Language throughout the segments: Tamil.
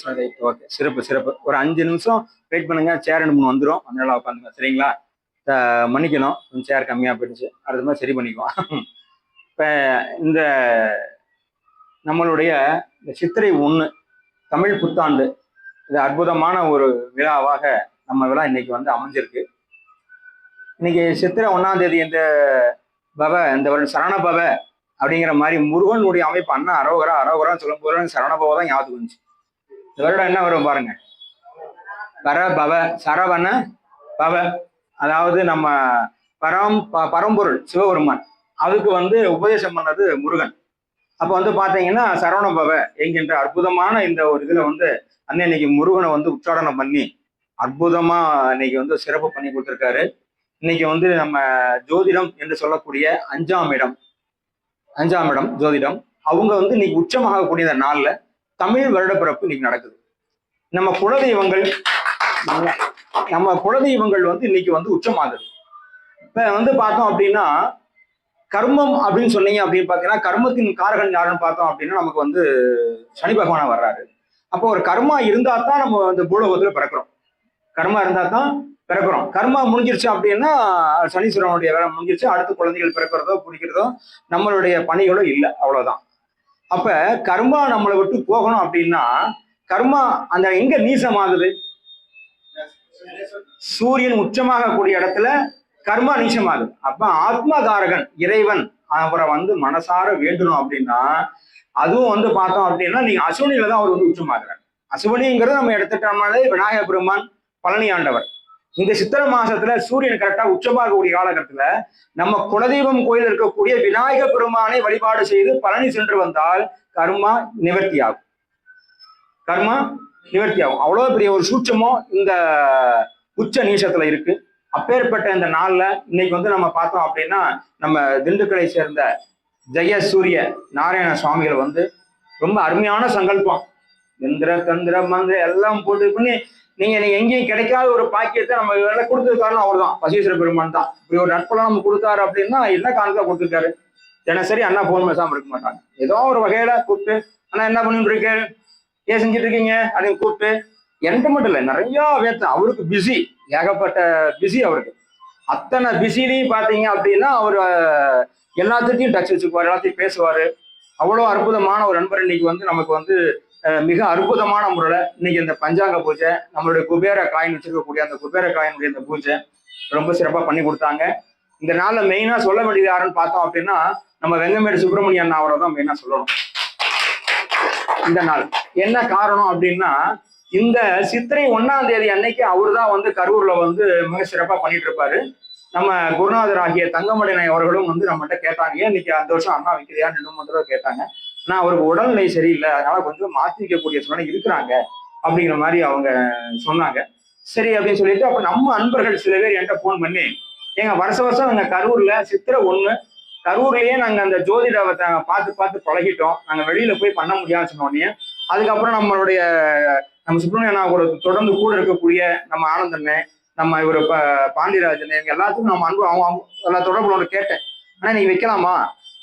சரி, ஓகே, சிறப்பு சிறப்பு. ஒரு 5 நிமிஷம் வெயிட் பண்ணுங்க, சேர் 2 3 வந்துடும், அதனால உட்காந்துங்க, சரிங்களா? மன்னிக்கணும், கொஞ்சம் சேர் கம்மியா போயிடுச்சு, அடுத்த மாதிரி சரி பண்ணிக்குவோம். இப்ப இந்த நம்மளுடைய இந்த சித்திரை 1 தமிழ் புத்தாண்டு, இது அற்புதமான ஒரு விழாவாக நம்ம விழா இன்னைக்கு வந்து அமைஞ்சிருக்கு. இன்னைக்கு சித்திரை 1ஆம் தேதி இந்த வருடம் சரண பவ அப்படிங்கிற மாதிரி முருகனுடைய அமைப்பு, அண்ணா அரோகரா அரோகரான்னு சொல்லும் போது சரணபவ தான் ஞாபகம் வந்துச்சு. இந்த வருடம் என்ன வரும் பாருங்க, பரபவ சரவண பவ, அதாவது நம்ம பரம்பொருள் சிவபெருமான், அதுக்கு வந்து உபதேசம் பண்ணது முருகன். அப்ப வந்து பாத்தீங்கன்னா சரவண பவ என்கின்ற அற்புதமான இந்த ஒரு இதுல வந்து அண்ணன் இன்னைக்கு முருகனை வந்து உச்சாடனம் பண்ணி அற்புதமா இன்னைக்கு வந்து சிறப்பு பண்ணி கொடுத்துருக்காரு. இன்னைக்கு வந்து நம்ம ஜோதிடம் என்று சொல்லக்கூடிய 5ஆம் இடம் ஜோதிடம், அவங்க வந்து இன்னைக்கு உச்சமாகக்கூடிய இந்த நாள்ல தமிழ் வருடப்பிறப்பு இன்னைக்கு நடக்குது. நம்ம குலதெய்வங்கள் வந்து இன்னைக்கு வந்து உச்சமாகுது. இப்ப வந்து பார்த்தோம் அப்படின்னா கர்மம் அப்படின்னு சொன்னீங்க அப்படின்னு பாத்தீங்கன்னா, கர்மத்தின் காரகன் யாருன்னு பார்த்தோம் அப்படின்னா நமக்கு வந்து சனி பகவானா வர்றாரு. அப்போ ஒரு கர்மா இருந்தா தான் நம்ம இந்த பூலோகத்துல பிறக்கிறோம். கர்மா இருந்தா தான் பிறக்கிறோம். கர்மா முடிஞ்சிருச்சு அப்படின்னா சனீஸ்வரனுடைய வேலை முடிஞ்சிருச்சு, அடுத்து குழந்தைகள் பிறக்கிறதோ பிடிக்கிறதோ நம்மளுடைய பணிகளோ இல்லை, அவ்வளவுதான். அப்ப கர்மா நம்மளை விட்டு போகணும் அப்படின்னா கர்மா அந்த எங்க நீசமாகுது? சூரியன் உச்சமாக கூடிய இடத்துல கர்மா நீச்சமாகுது. அப்ப ஆத்மகாரகன் இறைவன் அவரை வந்து மனசார வேண்டணும் அப்படின்னா, அதுவும் வந்து பார்த்தோம் அப்படின்னா நீங்க அசுவனியில தான் அவர் வந்து உச்சமாகிறார். அசுவனிங்கிறது நம்ம எடுத்துட்டோம்னாலே விநாயக பெருமான், பழனி ஆண்டவர். இந்த சித்திரை மாசத்துல சூரியன் கரெக்டா உச்சமாகக்கூடிய காலகட்டத்துல நம்ம குலதெய்வம் கோயில் இருக்கக்கூடிய விநாயக பெருமானை வழிபாடு செய்து பழனி சென்று வந்தால் கர்மா நிவர்த்தி ஆகும். அவ்வளவு பெரிய ஒரு சூட்சமும் இந்த உச்ச நீசத்துல இருக்கு. அப்பேற்பட்ட இந்த நாள்ல இன்னைக்கு வந்து நம்ம பார்த்தோம் அப்படின்னா நம்ம திண்டுக்கலை சேர்ந்த ஜெயசூரிய நாராயண சுவாமிகள் வந்து ரொம்ப அருமையான சங்கல்பம், இந்திர தந்திர மந்திர எல்லாம் போட்டு பண்ணி நீங்க எங்கேயும் கிடைக்காத ஒரு பாக்கியத்தை நம்ம எல்லாம் கொடுத்துருக்காருன்னு அவர் தான், பசீஸ்வர பெருமான் தான். இப்படி ஒரு நட்பெல்லாம் நம்ம கொடுத்தாரு அப்படின்னா என்ன காரணத்தை கொடுத்துருக்காரு? தினசரி அண்ணா போன் பேசாம இருக்க மாட்டாங்க, ஏதோ ஒரு வகையில கூப்பிட்டு அண்ணா என்ன பண்ணிட்டு இருக்கு, ஏன் செஞ்சுட்டு இருக்கீங்க அப்படின்னு கூப்பிட்டு, எனக்கு மட்டும் இல்லை நிறைய வேத்த, அவருக்கு பிஸி, ஏகப்பட்ட பிஸி அவருக்கு. அத்தனை பிஸிலையும் பாத்தீங்க அப்படின்னா அவர் எல்லாத்துட்டையும் டச் வச்சுக்குவார், எல்லாத்தையும் பேசுவாரு. அவ்வளோ அற்புதமான ஒரு நண்பர். இன்னைக்கு வந்து நமக்கு வந்து மிக அற்புதமான முறையில இன்னைக்கு இந்த பஞ்சாங்க பூஜை, நம்மளுடைய குபேர காயின் வச்சிருக்கக்கூடிய அந்த குபேர காயினுடைய இந்த பூஜை ரொம்ப சிறப்பா பண்ணி கொடுத்தாங்க. இந்த நாள்ல மெயினா சொல்ல வேண்டியது யாருன்னு பார்த்தோம் அப்படின்னா நம்ம வெங்கமேடு சுப்பிரமணிய அண்ணா அவரை தான் மெயினா சொல்லணும். இந்த நாள் என்ன காரணம் அப்படின்னா இந்த சித்திரை 1ஆம் தேதி அன்னைக்கு அவரு தான் வந்து கரூர்ல வந்து மிக சிறப்பா பண்ணிட்டு இருப்பாரு. நம்ம குருநாதர் ஆகிய தங்கமடையனை அவர்களும் வந்து நம்மகிட்ட கேட்டாங்க, ஏன் இன்னைக்கு அந்த வருஷம் அண்ணா வைக்கலையா 2 3 தடவை கேட்டாங்க. ஆனா அவருக்கு உடல்நிலை சரியில்லை, அதனால கொஞ்சம் மாற்றி வைக்கக்கூடிய சூழ்நிலை இருக்கிறாங்க அப்படிங்கிற மாதிரி அவங்க சொன்னாங்க. சரி அப்படின்னு சொல்லிட்டு அப்ப நம்ம அன்பர்கள் சில பேர் என்கிட்ட போன் பண்ணி, எங்க வருஷம் நாங்க கரூர்ல சித்திரை 1 கரூர்லயே நாங்க அந்த ஜோதிடத்தை பார்த்து பழகிட்டோம், நாங்க வெளியில போய் பண்ண முடியாதுன்னு சொன்னோடனே அதுக்கப்புறம் நம்ம சுப்பிரமணிய அண்ணா கூட தொடர்ந்து கூட இருக்கக்கூடிய நம்ம ஆனந்தண்ணே, நம்ம இவர் பாண்டியராஜன், எல்லாத்துக்கும் நம்ம அன்பு அவங்க எல்லா தொடர்புகளோட கேட்டேன், ஆனா நீங்க வைக்கலாமா,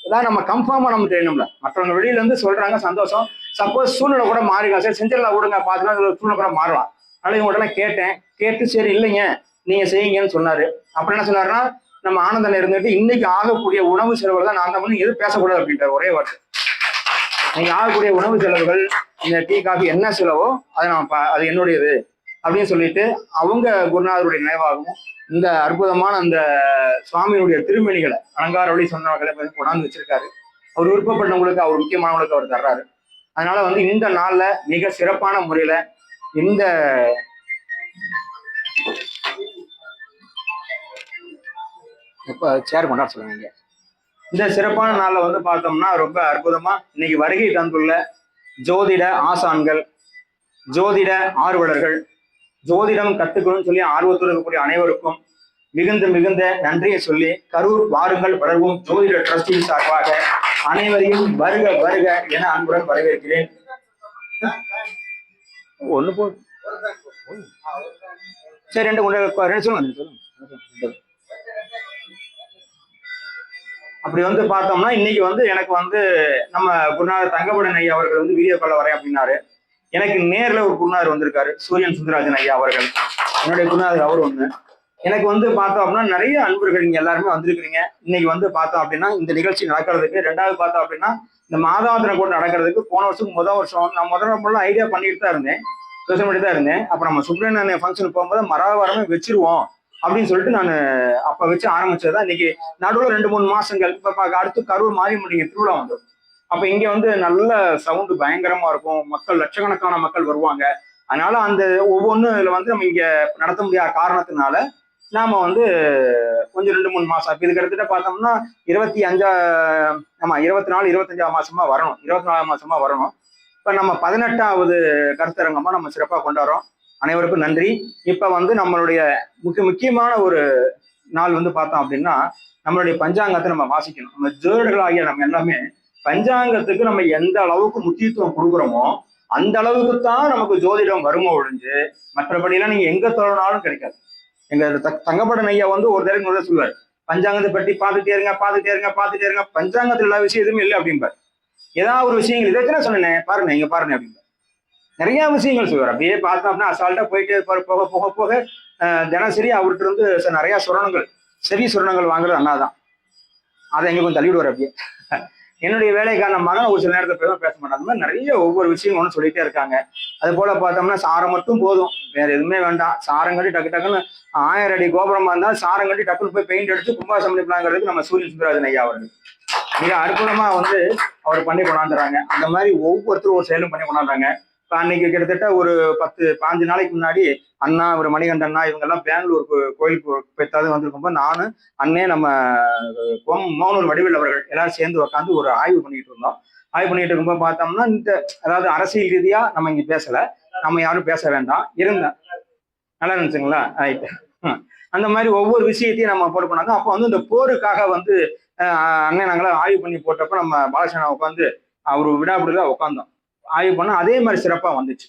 ஏதாவது நம்ம கன்ஃபார்மா நம்ம தெரியணும்ல, மற்றவங்க வெளியில இருந்து சொல்றாங்க சந்தோஷம், சப்போஸ் சூழ்நிலை கூட மாறிடலாம், சரி செஞ்சிடலாம் விடுங்க பார்த்துலாம், சூழ்நிலை கூட மாறலாம். அதனால இவங்கள்ட்ட கேட்டேன், கேட்டு சரி இல்லைங்க நீங்க செய்யுங்கன்னு சொன்னாரு. அப்புறம் என்ன சொன்னாருன்னா, நம்ம ஆனந்தன் இருந்துட்டு இன்னைக்கு ஆகக்கூடிய உணவு செலவுகள் தான் நான் தான் பண்ணி எதுவும் பேசக்கூடாது அப்படின்ற ஒரே வார்த்தை. நீங்க ஆகக்கூடிய உணவு செலவுகள், இந்த டீ காஃபி என்ன செலவோ அது என்னுடையது அப்படின்னு சொல்லிட்டு அவங்க குருநாதருடைய நினைவாகவும் இந்த அற்புதமான அந்த சுவாமியினுடைய திருமணிகளை அலங்கார வழி சொன்னவர்களை கொண்டாந்து வச்சிருக்காரு. அவர் விருப்பப்பட்டவங்களுக்கு, அவர் முக்கியமானவங்களுக்கு அவர் தர்றாரு. அதனால வந்து இந்த நாள்ல மிக சிறப்பான முறையில இந்த சேர் கொண்டாட சொல்லுவாங்க. இந்த சிறப்பான நாள்ல வந்து பார்த்தோம்னா ரொம்ப அற்புதமா இன்னைக்கு வருகை தந்துள்ள ஜோதிட ஆசான்கள், ஜோதிட ஆர்வலர்கள், ஜோதிடம் கத்துக்கணும்னு சொல்லி ஆர்வத்தோடு இருக்கக்கூடிய அனைவருக்கும் மிகுந்த நன்றியை சொல்லி கரூர் வாருங்கள் வளர்வோம் ஜோதிட ட்ரஸ்டின் சார்பாக அனைவரையும் வருக வருக என அன்புடன் வரவேற்கிறேன். ஒண்ணு போ சரி, 2 சொல்லுங்க. அப்படி வந்து பார்த்தோம்னா இன்னைக்கு வந்து எனக்கு வந்து நம்ம குருநாதர் தங்கமடையன் ஐயா அவர்கள் வந்து வீடியோ கால்ல வரேன் அப்படின்னாரு. எனக்கு நேர்ல ஒரு குருநாதர் வந்திருக்காரு, சூரியன் சுந்தரராஜன் ஐயா அவர்கள். என்னுடைய குருநாதர் அவர் ஒண்ணு. எனக்கு வந்து பார்த்தோம் அப்படின்னா நிறைய அன்பர்கள் நீங்க எல்லாருமே வந்திருக்கிறீங்க. இன்னைக்கு வந்து பார்த்தோம் அப்படின்னா இந்த நிகழ்ச்சி நடக்கிறதுக்கு, ரெண்டாவது பார்த்தோம் அப்படின்னா இந்த மாதாந்திர கூட நடக்கிறதுக்கு போன வருஷம் முதல் வருஷம் நான் முதல்ல ஐடியா பண்ணிட்டு தான் இருந்தேன், யோசனை பண்ணிட்டு தான் இருந்தேன். அப்ப நம்ம சுப்பிரமணியன் ஃபங்க்ஷன் போகும்போது மராவாரமே வச்சிருவோம் அப்படின்னு சொல்லிட்டு நான் அப்ப வச்சு ஆரம்பிச்சதுதான். இன்னைக்கு நடுவில் 2-3 மாசங்கள் இப்ப அடுத்து கரூர் மாரியம்மன் திருவிழா வந்தோம். அப்ப இங்க வந்து நல்ல சவுண்டு பயங்கரமா இருக்கும், மக்கள் லட்சக்கணக்கான மக்கள் வருவாங்க. அதனால அந்த ஒவ்வொன்றும் இதுல வந்து நம்ம இங்க நடத்த முடியாத காரணத்தினால நாம வந்து கொஞ்சம் 2-3 மாசம் இப்ப இதுக்கு எடுத்துட்டு பார்த்தோம்னா 25 ஆமா 24 25 மாசமா வரணும், 24 மாசமா வரணும். இப்ப நம்ம 18வது கருத்தரங்கமா நம்ம சிறப்பா கொண்டாடுறோம். அனைவருக்கும் நன்றி. இப்ப வந்து நம்மளுடைய முக்கியமான ஒரு நாள் வந்து பார்த்தோம் அப்படின்னா நம்மளுடைய பஞ்சாங்கத்தை நம்ம வாசிக்கணும். நம்ம ஜோதிடர்களாகிய நம்ம எல்லாமே பஞ்சாங்கத்துக்கு நம்ம எந்த அளவுக்கு முக்கியத்துவம் கொடுக்குறோமோ அந்த அளவுக்கு தான் நமக்கு ஜோதிடம் வருமோ ஒழிஞ்சு மற்றபடியெல்லாம் நீங்க எங்க தொடர்னாலும் கிடைக்காது. எங்க தங்கப்படன் ஐயா வந்து ஒரு தடவை சொல்லுவார், பஞ்சாங்கத்தை பற்றி பார்த்துட்டே இருங்க பார்த்துட்டே இருங்க பார்த்துட்டே இருங்க, பஞ்சாங்கத்தில் எல்லா விஷயம் எதுவுமே இல்லை அப்படிம்பார். ஏதாவது ஒரு விஷயங்கள் இதை சொன்னேன் பாருங்க இங்க பாருங்க அப்படிம்பார். நிறைய விஷயங்கள் சொல்லுவார். அப்படியே பார்த்தோம் அப்படின்னா அசால்ட்டா போயிட்டே இருப்பார். போக போக போக தினசரி அவர்கிட்ட இருந்து நிறைய சுரணங்கள், செவி சுரணங்கள் வாங்குறது அண்ணாதான். அதை எங்களுக்கு கொஞ்சம் தள்ளிவிடுவார். அப்படியே என்னுடைய வேலைக்கான மகன் ஒரு சில நேரத்தில் பேச மாட்டாங்க. அந்த மாதிரி நிறைய ஒவ்வொரு விஷயங்களும் ஒன்று சொல்லிட்டே இருக்காங்க. அது போல பார்த்தோம்னா சாரம் மட்டும் போதும், வேற எதுவுமே வேண்டாம். சாரம் கட்டி டக்கு டக்குன்னு 1000 அடி கோபுரமா இருந்தாலும் சாரம் கட்டி டக்குன்னு போய் பெயிண்ட் அடிச்சு கும்பாசம் பண்ணிக்கலாங்கிறதுக்கு நம்ம சூரியன் சுந்தரராஜன் ஐயா அவர்கள் மிக அற்புதமா வந்து அவர் பண்ணி கொண்டாந்துறாங்க. அந்த மாதிரி ஒவ்வொருத்தரும் ஒரு செயலும் பண்ணி கொண்டாடுறாங்க. இப்போ அன்னைக்கு கிட்டத்தட்ட ஒரு 10-15 நாளைக்கு முன்னாடி அண்ணா ஒரு மணிகண்டன் அண்ணா இவங்க எல்லாம் பெங்களூருக்கு கோயிலுக்கு போய்த்தாவது வந்திருக்கும்போது நானும் அண்ணே நம்ம மோகனூர் வடிவேல் அவர்கள் எல்லாரும் சேர்ந்து உட்காந்து ஒரு ஆய்வு பண்ணிட்டு இருந்தோம். ஆய்வு பண்ணிட்டு இருக்கும்போது பார்த்தோம்னா இந்த அதாவது அரசியல் ரீதியா நம்ம இங்க பேசல, நம்ம யாரும் பேச வேண்டாம் இருந்தேன். நல்லா இருந்துச்சுங்களா? அந்த மாதிரி ஒவ்வொரு விஷயத்தையும் நம்ம போட்டு பண்ணாங்க. அப்போ வந்து இந்த போருக்காக வந்து அண்ணன் நாங்களாம் ஆய்வு பண்ணி போட்டப்ப நம்ம பாலசேனா உட்காந்து அவரு விடாப்பிடிதான் உட்காந்தோம். ஆய்வு பண்ண அதே மாதிரி சிறப்பா வந்துச்சு.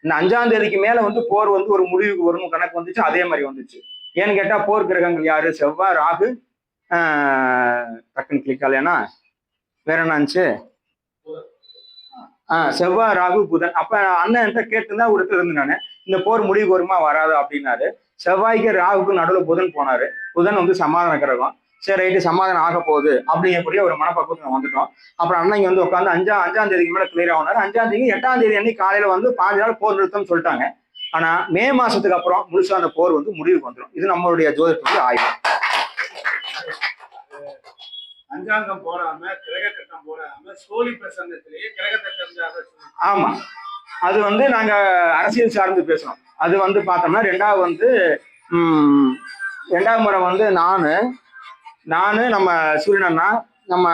இந்த 5ஆம் தேதிக்கு மேல வந்து போர் வந்து ஒரு முடிவுக்கு வரும் கணக்கு வந்துச்சு, அதே மாதிரி வந்துச்சு. ஏன்னு கேட்டா போர் கிரகங்கள் யாரு? செவ்வாய், ராகு, டக்குன்னு கிளிக் ஆகலைன்னா வேற என்னச்சு, செவ்வாய், ராகு, புதன். அப்ப அண்ணன் கேட்டுதான் ஒரு இடத்துல இருந்து நானு இந்த போர் முடிவுக்கு வருமா வராது அப்படின்னாரு. செவ்வாய்க்கு ராகுக்கு நடுவில் புதன் போனாரு. புதன் வந்து சமாதான கிரகம். சரி ரைட்டு சமாதானம் ஆக போகுது அப்படிங்கக்கூடிய ஒரு மனப்பக்குவத்தை வந்துட்டோம். அப்புறம் அண்ணன் இங்க வந்து உட்காந்து 5ஆம் தேதிக்கு மேல கிளியர் ஆனாரு. 5ஆம் தேதி 8ஆம் தேதி அன்னைக்கு காலையில வந்து 5 நாள் போர் நிறுத்தம் சொல்லிட்டாங்க. ஆனா மே மாசத்துக்கு அப்புறம் முழுசா அந்த போர் வந்து முடிவுக்கு வந்துடும். இது நம்மளுடைய ஜோதிடத்துக்கு ஆய்வு. பஞ்சாங்கம் போடாம கிரக கட்டம் போடாம சோழி பிரசங்கத்திலேயே கிரக ஆமா, அது வந்து நாங்க அரசியல் சார்ந்து பேசணும். அது வந்து பார்த்தோம்னா ரெண்டாவது முறை வந்து நானு நம்ம சூரியன் அண்ணா, நம்ம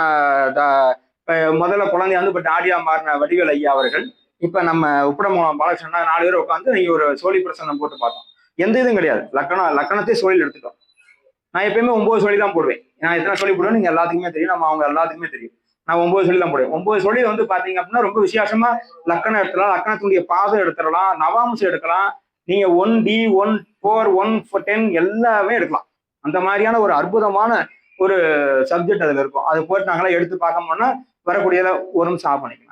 முதல்ல குழந்தைய வந்து இப்போ டாடியா மாறின வடிவேல் ஐயா அவர்கள், இப்ப நம்ம உப்படமூலம் பாலகிருஷ்ணன் 4 பேர் உட்காந்து நீங்க ஒரு சோழி பிரசன்னம் போட்டு பார்த்தோம். எந்த இதுவும் கிடையாது, லக்கணத்தை சோழில் எடுத்துட்டோம். நான் எப்பயுமே 9 சொல்லி தான் போடுவேன். நான் எத்தனை சொல்லி போடுவேன் நீங்க எல்லாத்துக்குமே தெரியும், நம்ம அவங்க எல்லாத்துக்குமே தெரியும். நான் 9 சொல்லி தான் போடுவேன். 9 சொல்லி வந்து பாத்தீங்க அப்படின்னா ரொம்ப விசேஷமா லக்கணம் எடுத்துடலாம், லக்கணத்துடைய பாதம் எடுத்துடலாம், நவாம்சம் எடுக்கலாம், நீங்க 1D 1 4 1 10 எல்லாமே எடுக்கலாம். அந்த மாதிரியான ஒரு அற்புதமான ஒரு சப்ஜெக்ட் அதுல இருக்கும். அது போட்டு நாங்களாம் எடுத்து பார்க்கணும்னா வரக்கூடியதை ஒரு நிமிஷம் ஆஃப் பண்ணிக்கலாம்.